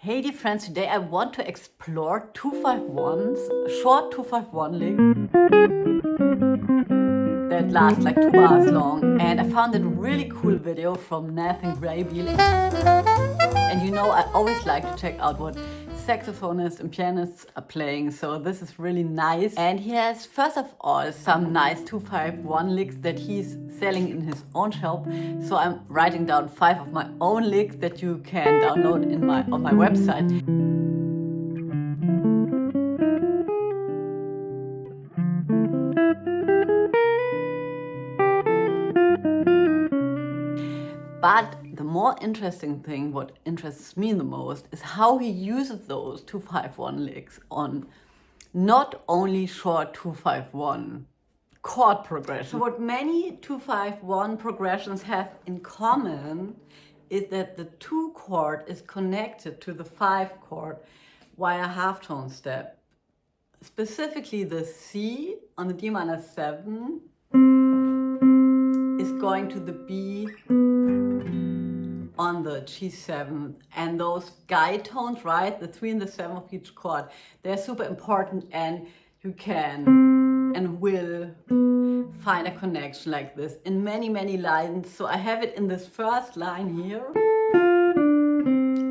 Hey dear friends, today I want to explore 251s, short 251 lick that last like 2 bars long, and I found a really cool video from Nathan Graybeal. And you know, I always like to check out what saxophonists and pianists are playing, so this is really nice. And he has, first of all, some nice 251 licks that he's selling in his own shop. So I'm writing down 5 of my own licks that you can download on my website. But the more interesting thing, what interests me the most, is how he uses those 251 licks on not only short 251 chord progression. So what many 251 progressions have in common is that the 2 chord is connected to the 5 chord via halftone step. Specifically the C on the D minor 7 is going to the B on the G7, and those guide tones, right, the 3 and the 7 of each chord, they're super important, and you can and will find a connection like this in many lines. So I have it in this first line here.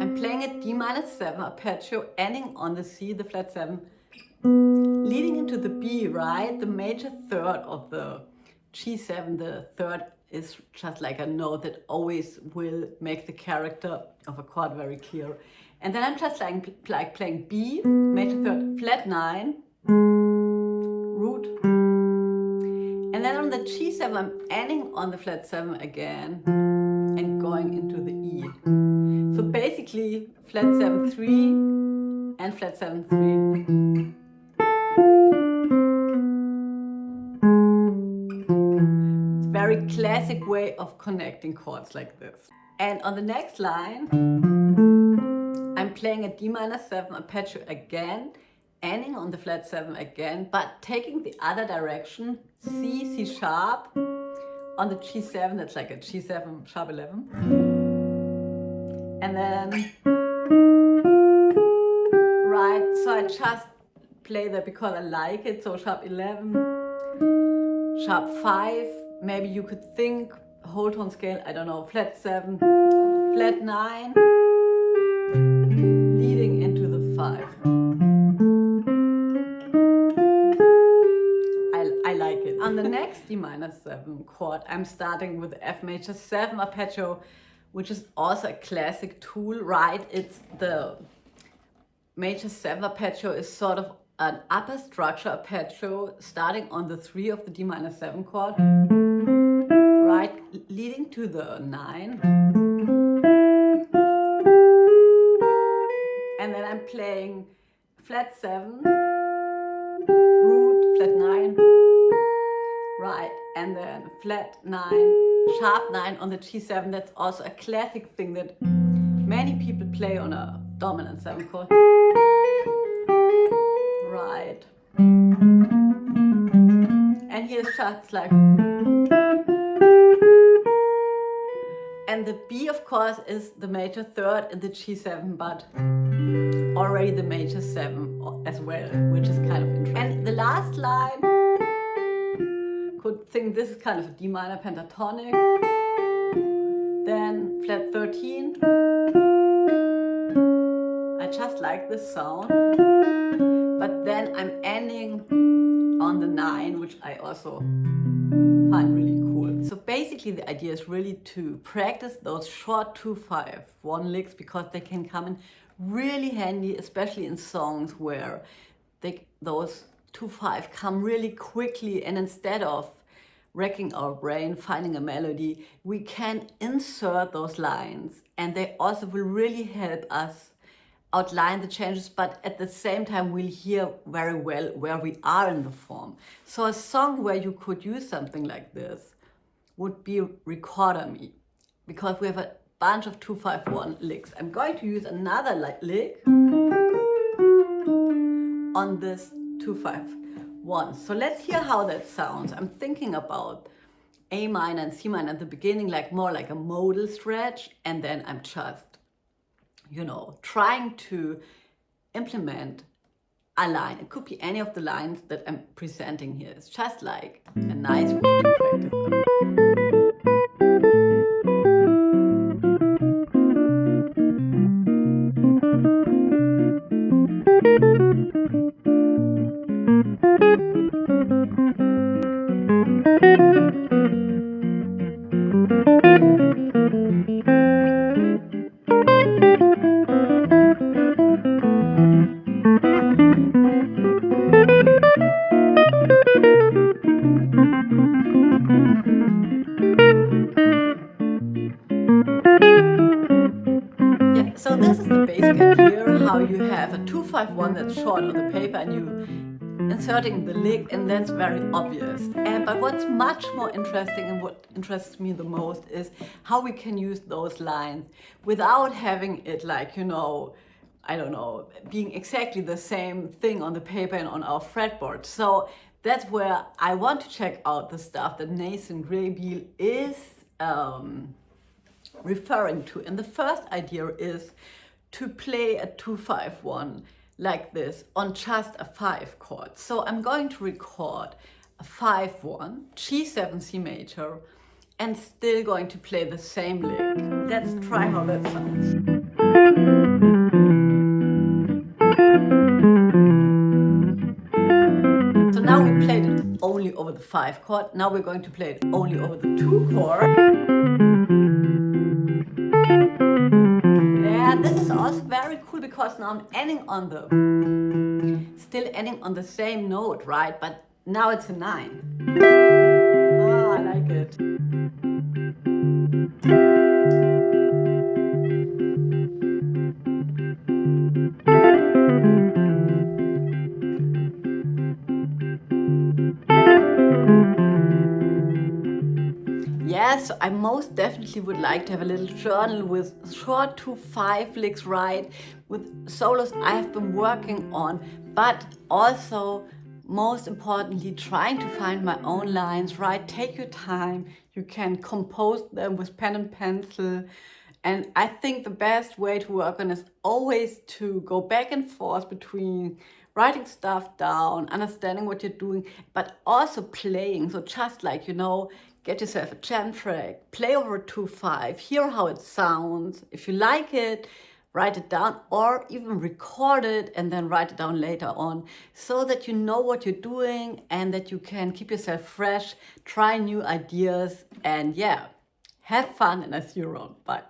I'm playing a D minor 7 arpeggio, ending on the C, the flat 7, leading into the B, right, the major third of the G7, the third is just like a note that always will make the character of a chord very clear. And then I'm just like playing B, major third, flat 9, root. And then on the G7, I'm ending on the flat 7 again and going into the E. So basically, flat 7, 3 and flat 7, 3. Very classic way of connecting chords like this. And on the next line, I'm playing a D minor 7 arpeggio again, ending on the flat 7 again, but taking the other direction, C, C sharp, on the G7, that's like a G7 sharp 11. And then, right, so I just play that because I like it, so sharp 11, sharp 5, maybe you could think whole tone scale, I don't know, flat 7, flat 9, leading into the 5. I like it. On the next D minor 7 chord, I'm starting with F major 7 arpeggio, which is also a classic tool, right? It's the major 7 arpeggio is sort of an upper structure arpeggio starting on the 3 of the D minor 7 chord, right, leading to the 9. And then I'm playing flat 7, root, flat 9, right, and then flat 9, sharp 9 on the G7. That's also a classic thing that many people play on a dominant 7 chord. Right. And here's just like, and the B, of course, is the major third in the G7, but already the major 7 as well, which is kind of interesting. And the last line, could think this is kind of a D minor pentatonic, then flat 13. I just like this sound, but then I'm ending on the 9, which I also find really cool. So basically the idea is really to practice those short 251 licks because they can come in really handy, especially in songs where those 2/5 come really quickly, and instead of wrecking our brain finding a melody, we can insert those lines, and they also will really help us outline the changes, but at the same time we'll hear very well where we are in the form. So a song where you could use something like this would be Recorder Me, because we have a bunch of 251 licks. I'm going to use another lick on this 251. So let's hear how that sounds. I'm thinking about A minor and C minor at the beginning, like more like a modal stretch, and then I'm just you know, trying to implement a line. It could be any of the lines that I'm presenting here. It's just like a nice way to practice them. So this is the basic idea, how you have a 2-5-1 that's short on the paper and you inserting the lick, and that's very obvious. But what's much more interesting and what interests me the most is how we can use those lines without having it like, you know, I don't know, being exactly the same thing on the paper and on our fretboard. So that's where I want to check out the stuff that Nathan Graybiel is referring to. And the first idea is to play a 2-5-1 like this on just a 5 chord. So I'm going to record a 5-1, G7, C major, and still going to play the same lick. Let's try how that sounds. So now we played it only over the 5 chord. Now we're going to play it only over the 2 chord. Yeah, this is also very cool because now I'm still ending on the same note, right? But now it's a 9. Ah, I like it. Yes, I most definitely would like to have a little journal with short 2-5 licks, right? With solos I have been working on, but also most importantly trying to find my own lines, right? Take your time. You can compose them with pen and pencil. And I think the best way to work on is always to go back and forth between writing stuff down, understanding what you're doing, but also playing. So just like, you know, get yourself a jam track, play over a 2-5, hear how it sounds. If you like it, write it down or even record it and then write it down later on so that you know what you're doing and that you can keep yourself fresh, try new ideas, and yeah, have fun, and I see you around. Bye.